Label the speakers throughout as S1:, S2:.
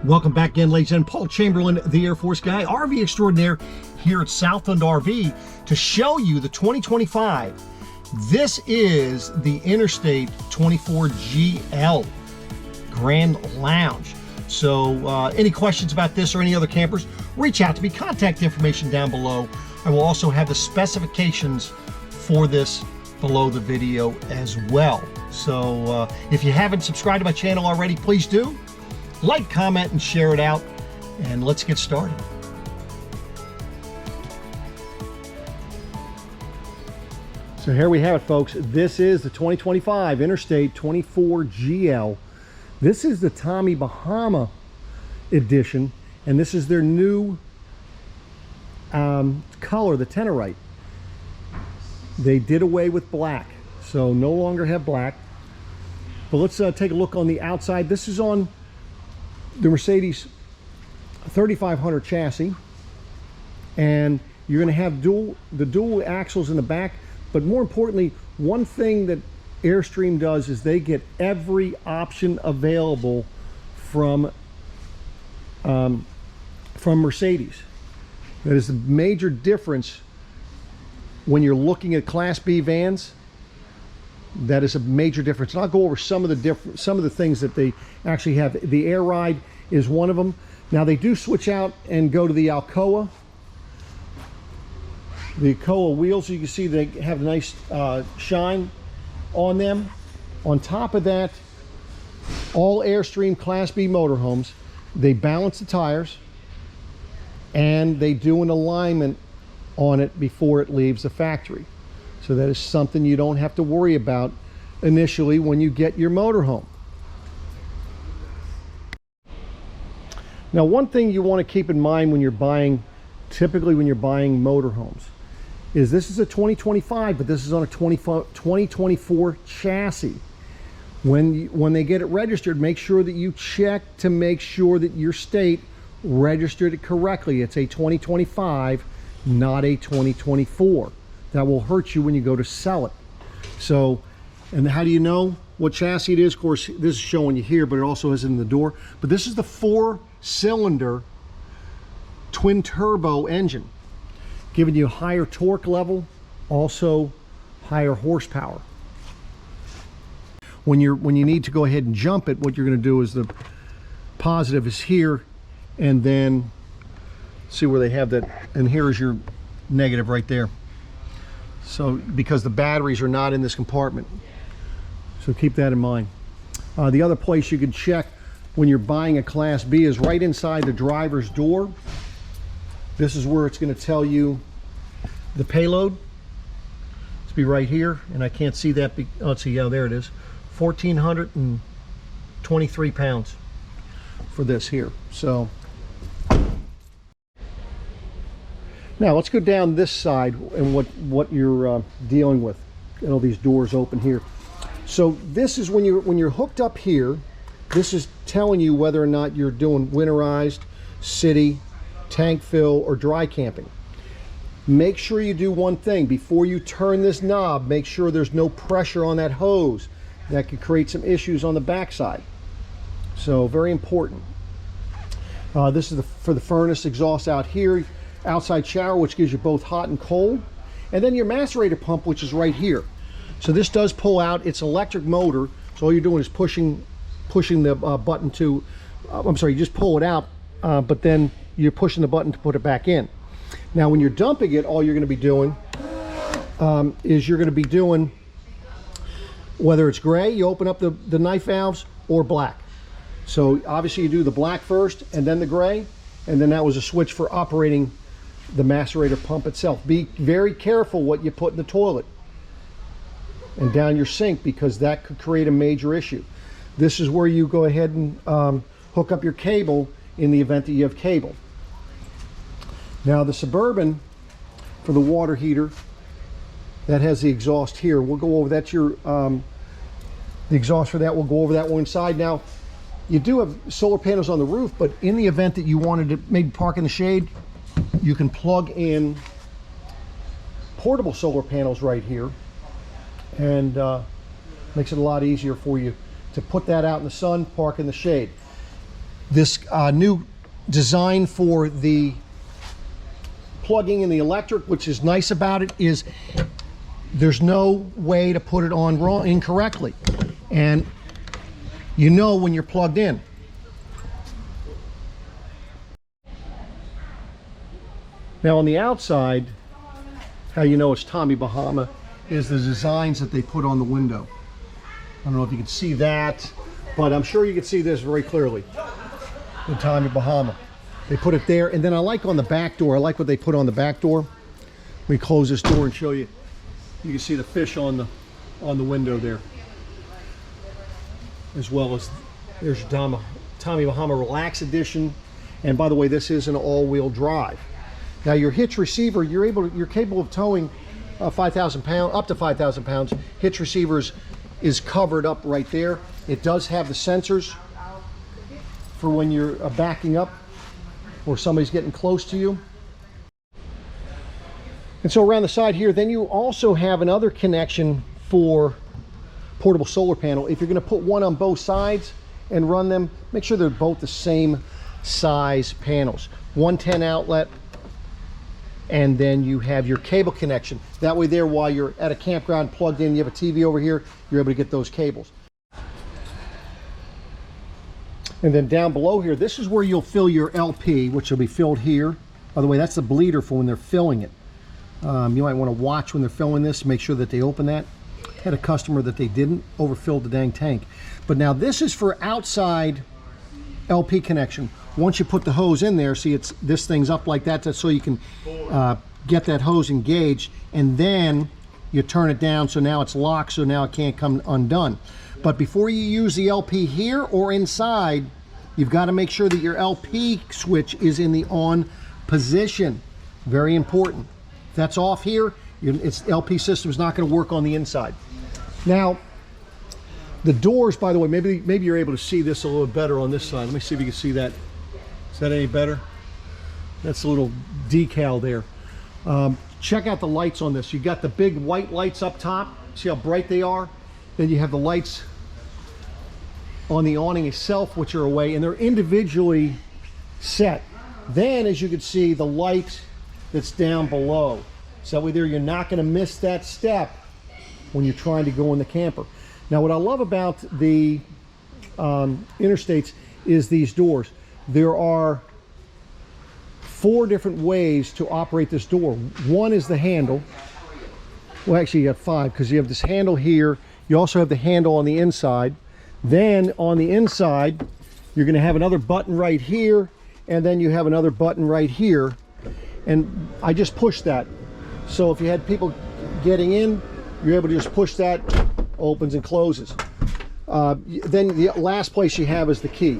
S1: Welcome back again, ladies and Paul Chamberlain, the Air Force guy, RV extraordinaire here at Southland RV to show you the 2025. This is the Interstate 24 GL Grand Lounge. So any questions about this or any other campers, reach out to me. Contact information down below. I will also have the specifications for this below the video as well. So if you haven't subscribed to my channel already, please do. Like, comment, and share it out, and let's get started. So here we have it, folks. This is the 2025 Interstate 24 GL. This is the Tommy Bahama edition, and this is their new color, the Tenorite. They did away with black, so no longer have black. But let's take a look on the outside. This is on the Mercedes 3500 chassis, and you're going to have the dual axles in the back. But more importantly, one thing that Airstream does is they get every option available from Mercedes. That is the major difference when you're looking at Class B vans. That is a major difference, and I'll go over some of the things that they actually have. The Air Ride is one of them. Now they do switch out and go to the Alcoa. The Alcoa wheels, you can see they have a nice shine on them. On top of that, all Airstream Class B motorhomes, they balance the tires and they do an alignment on it before it leaves the factory. So that is something you don't have to worry about initially when you get your motorhome. Now, one thing you want to keep in mind when you're buying, typically when you're buying motorhomes, is this is a 2025, but this is on a 2024 chassis. When they get it registered, make sure that you check to make sure that your state registered it correctly. It's a 2025, not a 2024. That will hurt you when you go to sell it. So, and how do you know what chassis it is? Of course, this is showing you here, but it also is in the door. But this is the 4-cylinder twin turbo engine, giving you a higher torque level, also higher horsepower. When you need to go ahead and jump it, what you're going to do is the positive is here, and then see where they have that, and here is your negative right there. So because the batteries are not in this compartment, so keep that in mind. The other place you can check when you're buying a Class B is right inside the driver's door. This is where it's going to tell you the payload. It's be right here, and I can't see that. Oh, let's see. Yeah, there it is. 1,423 pounds for this here. So now let's go down this side and what you're dealing with. And all these doors open here. So this is when you're hooked up here. This is telling you whether or not you're doing winterized, city, tank fill, or dry camping. Make sure you do one thing before you turn this knob. Make sure there's no pressure on that hose. That could create some issues on the backside. So very important. This is for the furnace exhaust out here. Outside shower, which gives you both hot and cold, and then your macerator pump, which is right here. So this does pull out. It's electric motor, so all you're doing is pushing the button to I'm sorry, you just pull it out, but then you're pushing the button to put it back in. Now when you're dumping it, all you're going to be doing is you're going to be doing, whether it's gray, you open up the knife valves, or black. So obviously you do the black first and then the gray, and then that was a switch for operating the macerator pump itself. Be very careful what you put in the toilet and down your sink, because that could create a major issue. This is where you go ahead and hook up your cable in the event that you have cable. Now the Suburban, for the water heater, that has the exhaust here. We'll go over, that's your the exhaust for that. We'll go over that one inside. Now you do have solar panels on the roof, but in the event that you wanted to maybe park in the shade, you can plug in portable solar panels right here, and makes it a lot easier for you to put that out in the sun, park in the shade. This new design for the plugging in the electric, which is nice about it, is there's no way to put it on wrong, incorrectly, and you know when you're plugged in. Now on the outside, how you know it's Tommy Bahama is the designs that they put on the window. I don't know if you can see that, but I'm sure you can see this very clearly. The Tommy Bahama. They put it there, and then I like on the back door, I like what they put on the back door. Let me close this door and show you. You can see the fish on the window there. As well as there's Tommy Bahama Relax Edition. And by the way, this is an all-wheel drive. Now your hitch receiver, you're capable of towing 5,000 pounds, up to 5,000 pounds. Hitch receivers is covered up right there. It does have the sensors for when you're backing up or somebody's getting close to you. And so around the side here, then you also have another connection for portable solar panel. If you're going to put one on both sides and run them, make sure they're both the same size panels. 110 outlet, and then you have your cable connection. That way there, while you're at a campground plugged in, you have a TV over here, you're able to get those cables. And then down below here, this is where you'll fill your LP, which will be filled here. By the way, that's the bleeder for when they're filling it. You might want to watch when they're filling this, make sure that they open that. Had a customer that they didn't, overfilled the dang tank. But now this is for outside LP connection. Once you put the hose in there, see this thing's up like that, so you can get that hose engaged, and then you turn it down so now it's locked, so now it can't come undone. But before you use the LP here or inside, you've got to make sure that your LP switch is in the on position. Very important. If that's off here, its LP system is not going to work on the inside. Now, the doors, by the way, maybe you're able to see this a little better on this side. Let me see if you can see that. Is that any better? That's a little decal there. Check out the lights on this. You got the big white lights up top. See how bright they are? Then you have the lights on the awning itself, which are away, and they're individually set. Then, as you can see, the light that's down below. So that way there, you're not going to miss that step when you're trying to go in the camper. Now, what I love about the interstates is these doors. There are 4 different ways to operate this door. One is the handle. Well, actually, you got 5, because you have this handle here. You also have the handle on the inside. Then on the inside, you're going to have another button right here, and then you have another button right here. And I just pushed that. So if you had people getting in, you're able to just push that, opens and closes. Then the last place you have is the key.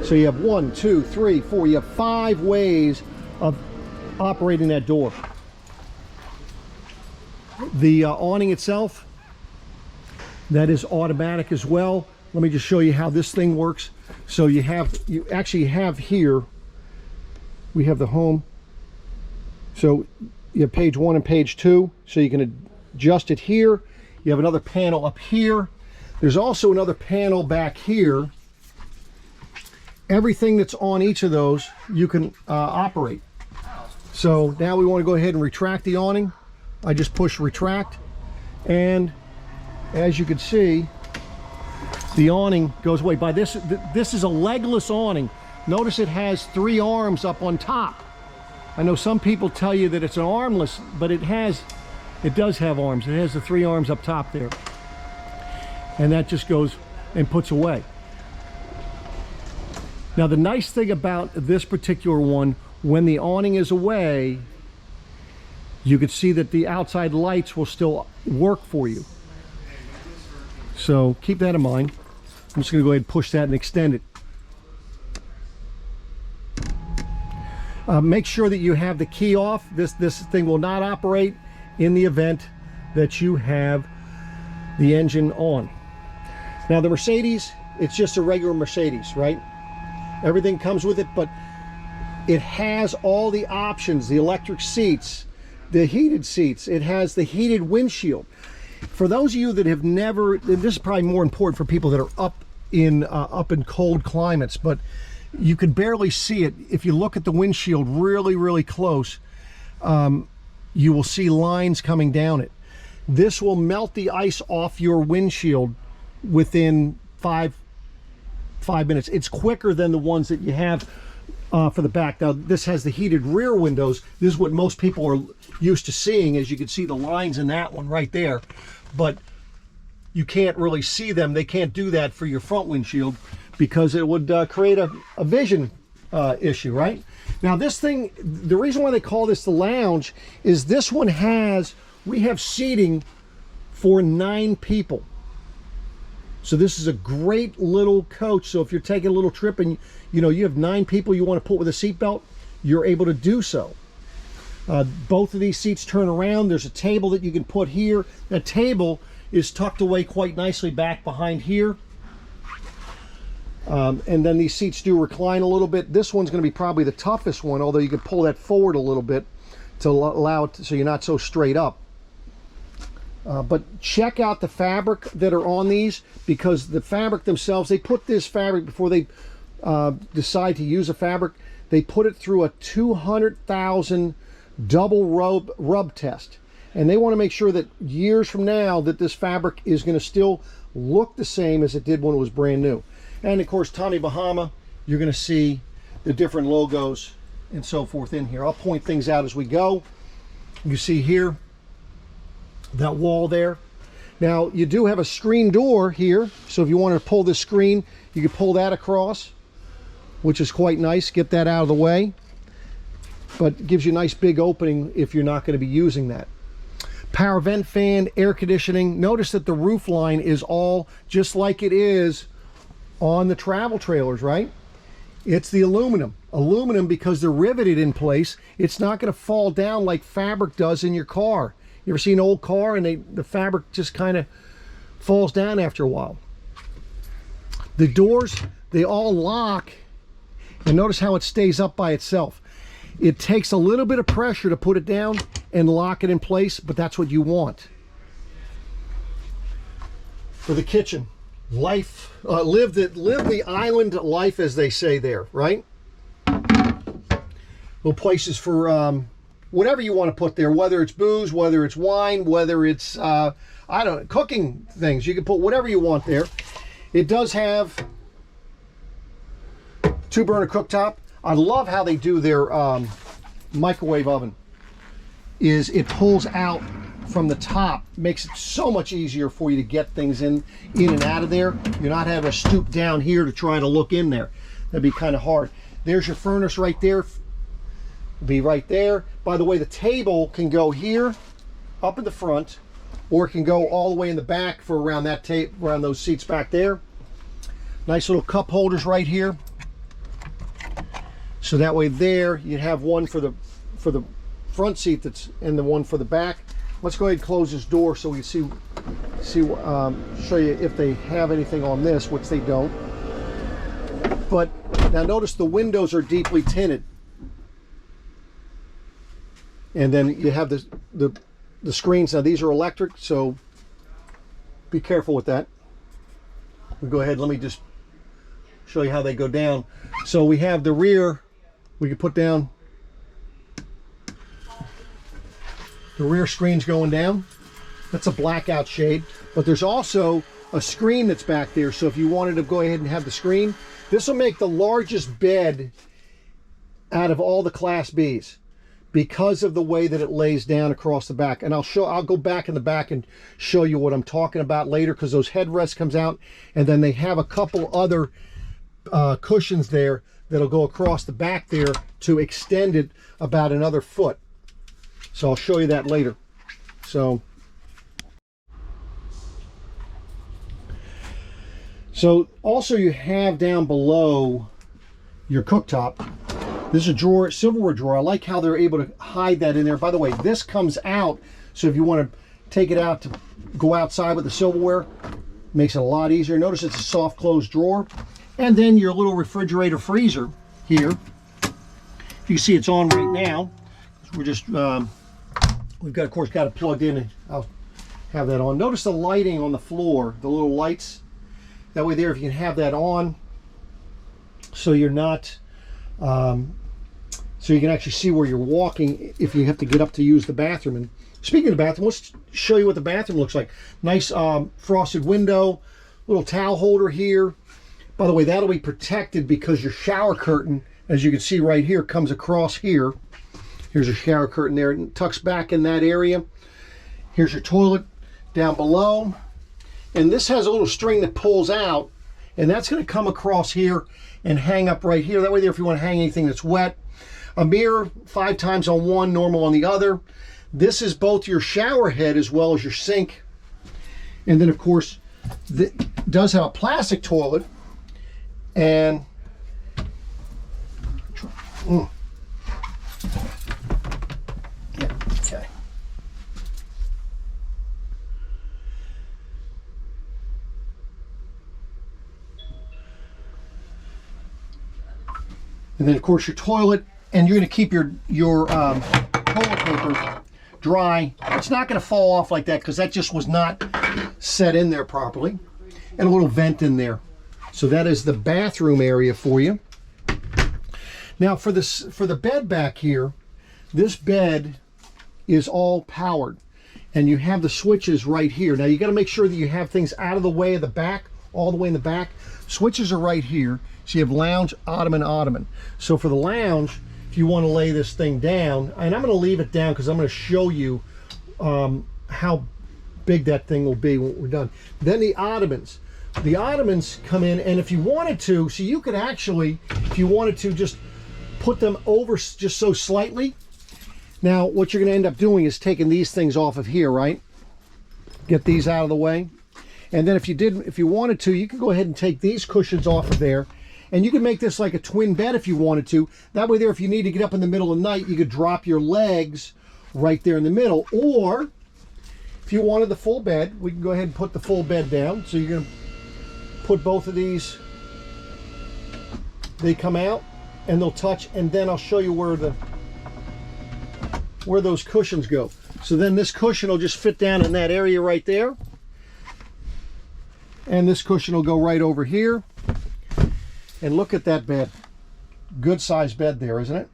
S1: So you have 1, 2, 3, 4. You have 5 ways of operating that door. The awning itself, that is automatic as well. Let me just show you how this thing works. So you actually have here, we have the home. So you have page 1 and page 2. So you can adjust it here. You have another panel up here. There's also another panel back here. Everything that's on each of those you can operate. So now we want to go ahead and retract the awning. I just push retract, and as you can see, the awning goes away. By this is a legless awning. Notice it has 3 arms up on top. I know some people tell you that it's an armless, but it does have arms. It has the 3 arms up top there, and that just goes and puts away. Now, the nice thing about this particular one, when the awning is away, you can see that the outside lights will still work for you. So keep that in mind. I'm just going to go ahead and push that and extend it. Make sure that you have the key off. This thing will not operate in the event that you have the engine on. Now, the Mercedes, it's just a regular Mercedes, right? Everything comes with it, but it has all the options, the electric seats, the heated seats. It has the heated windshield. For those of you that have never, this is probably more important for people that are up in cold climates, but you could barely see it. If you look at the windshield really, really close, you will see lines coming down it. This will melt the ice off your windshield within five minutes. It's quicker than the ones that you have for the back. Now this has the heated rear windows. This is what most people are used to seeing. As you can see the lines in that one right there, but you can't really see them. They can't do that for your front windshield because it would create a vision issue, right? Now this thing, the reason why they call this the lounge is this one we have seating for 9 people. So this is a great little coach. So if you're taking a little trip and you have 9 people you want to put with a seatbelt, you're able to do so. Both of these seats turn around. There's a table that you can put here. That table is tucked away quite nicely back behind here. And then these seats do recline a little bit. This one's going to be probably the toughest one, although you can pull that forward a little bit to allow it so you're not so straight up. But check out the fabric that are on these, because the fabric themselves, they put this fabric before they decide to use a fabric. They put it through a 200,000 double rub test, and they want to make sure that years from now that this fabric is going to still look the same as it did when it was brand new. And of course, Tommy Bahama, you're going to see the different logos and so forth in here. I'll point things out as we go. You see here that wall there. Now you do have a screen door here, so if you want to pull this screen, you can pull that across, which is quite nice. Get that out of the way, but it gives you a nice big opening if you're not going to be using that. Power vent fan, air conditioning. Notice that the roof line is all just like it is on the travel trailers, right? It's the aluminum because they're riveted in place. It's not going to fall down like fabric does in your car. You ever seen an old car and the fabric just kind of falls down after a while? The doors, they all lock, and notice how it stays up by itself. It takes a little bit of pressure to put it down and lock it in place, but that's what you want. For the kitchen, live the island life, as they say there, right? Little places for whatever you want to put there, whether it's booze, whether it's wine, whether it's I don't know, cooking things. You can put whatever you want there. It does have 2-burner cooktop. I love how they do their microwave oven. It pulls out from the top, makes it so much easier for you to get things in and out of there. You're not having to stoop down here to try to look in there. That'd be kind of hard. There's your furnace right there. Be right there. By the way, the table can go here up in the front, or it can go all the way in the back for around those seats back there. Nice little cup holders right here. So that way there you have one for the front seat and the one for the back. Let's go ahead and close this door so we can show you if they have anything on this, which they don't. But now notice the windows are deeply tinted. And then you have the screens. Now these are electric, so be careful with that. We'll go ahead, let me just show you how they go down. So we have the rear, we can put down the rear screen's going down. That's a blackout shade, but there's also a screen that's back there. So if you wanted to go ahead and have the screen, this will make the largest bed out of all the Class Bs because of the way that it lays down across the back. And I'll go back in the back and show you what I'm talking about later, because those headrests comes out, and then they have a couple other cushions there that'll go across the back there to extend it about another foot. So I'll show you that later. So also you have down below your cooktop, this is a drawer, silverware drawer. I like how they're able to hide that in there. By the way, this comes out, so if you want to take it out to go outside with the silverware, makes it a lot easier. Notice it's a soft closed drawer. And then your little refrigerator freezer here. You can see it's on right now. We're just we've got, of course, got it plugged in, and I'll have that on. Notice the lighting on the floor, the little lights. That way there, if you can have that on, so you're not, so you can actually see where you're walking if you have to get up to use the bathroom. And speaking of the bathroom, let's show you what the bathroom looks like. Nice frosted window, little towel holder here. By the way, that'll be protected because your shower curtain, as you can see right here, comes across here. Here's a shower curtain there, and tucks back in that area. Here's your toilet down below. And this has a little string that pulls out, and that's going to come across here and hang up right here. That way there, if you want to hang anything that's wet. A mirror, 5 times on one, normal on the other. This is both your shower head as well as your sink. And then, of course, it does have a plastic toilet. And yeah, okay. And then, of course, your toilet, and you're going to keep your toilet paper dry. It's not going to fall off like that because that just was not set in there properly. And a little vent in there. So that is the bathroom area for you. Now for the bed back here, this bed is all powered, and you have the switches right here. Now you got to make sure that you have things out of the way of the back, all the way in the back. Switches are right here. So you have lounge, ottoman, ottoman. So for the lounge, if you want to lay this thing down, and I'm going to leave it down because I'm going to show you how big that thing will be when we're done. Then the ottomans. The ottomans come in, and if you wanted to, so you could actually, if you wanted to, just put them over just so slightly. Now, what you're going to end up doing is taking these things off of here, right? Get these out of the way. And then if you wanted to, you could go ahead and take these cushions off of there, and you could make this like a twin bed if you wanted to. That way there, if you need to get up in the middle of the night, you could drop your legs right there in the middle. Or if you wanted the full bed, we can go ahead and put the full bed down. So you're going to put both of these, they come out and they'll touch, and then I'll show you where those cushions go. So then this cushion will just fit down in that area right there, and this cushion will go right over here. And look at that bed. Good size bed there, isn't it?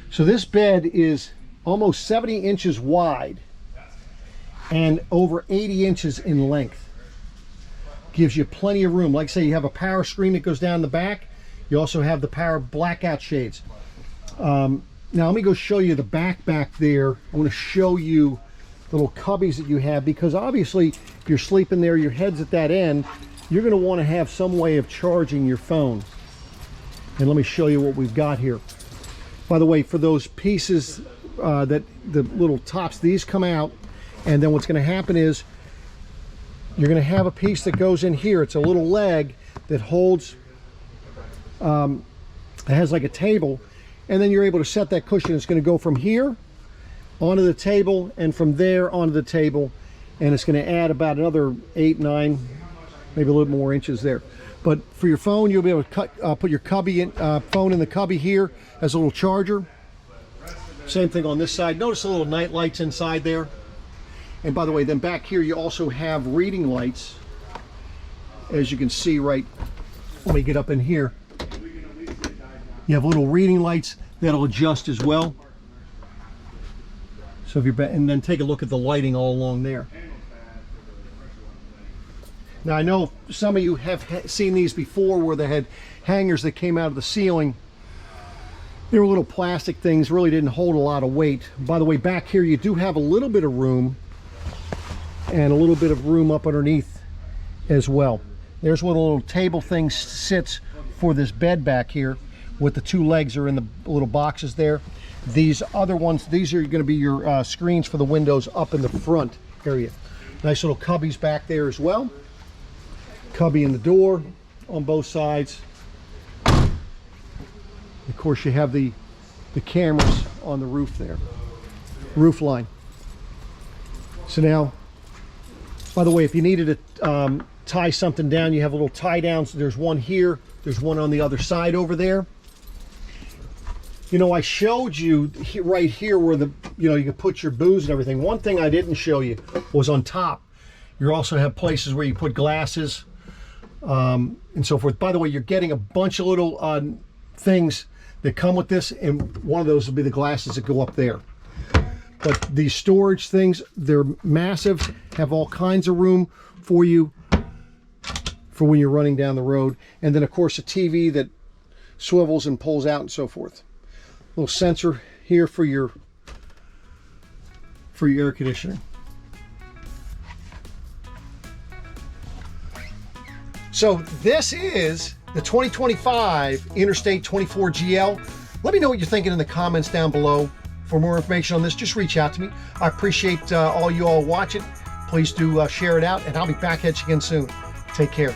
S1: So this bed is almost 70 inches wide and over 80 inches in length. Gives you plenty of room. Like I say, you have a power screen that goes down the back. You also have the power blackout shades. Now let me go show you the back there. I want to show you the little cubbies that you have, because obviously if you're sleeping there, your head's at that end, you're going to want to have some way of charging your phone. And let me show you what we've got here. By the way, for those pieces that the little tops, these come out, and then what's going to happen is you're going to have a piece that goes in here. It's a little leg that holds, it has like a table, and then you're able to set that cushion. It's going to go from here onto the table, and from there onto the table, and it's going to add about another 8, 9, maybe a little more inches there. But for your phone, you'll be able to put your cubby in, phone in the cubby here as a little charger. Same thing on this side. Notice the little night lights inside there. And by the way, then back here you also have reading lights, as you can see right. Let me get up in here. You have little reading lights that'll adjust as well. So if you're, and then take a look at the lighting all along there. Now I know some of you have seen these before where they had hangers that came out of the ceiling. They were little plastic things, really didn't hold a lot of weight. By the way, back here you do have a little bit of room, and a little bit of room up underneath as well. There's where the little table thing sits for this bed back here, with the 2 legs are in the little boxes there. These other ones, these are going to be your screens for the windows up in the front area. Nice little cubbies back there as well. Cubby in the door on both sides. Of course, you have the cameras on the roof there, roof line. So now, by the way, if you needed to tie something down, you have a little tie downs. There's one here, there's one on the other side over there. You know, I showed you right here where the, you know, you can put your booze and everything. One thing I didn't show you was on top. You also have places where you put glasses, and so forth. By the way, you're getting a bunch of little things that come with this, and one of those will be the glasses that go up there. But these storage things, they're massive, have all kinds of room for you for when you're running down the road. And then of course a TV that swivels and pulls out and so forth. Little sensor here for your air conditioning. So this is the 2025 Interstate 24 GL. Let me know what you're thinking in the comments down below. For more information on this, just reach out to me. I appreciate all you all watching. Please do share it out, and I'll be back at you again soon. Take care.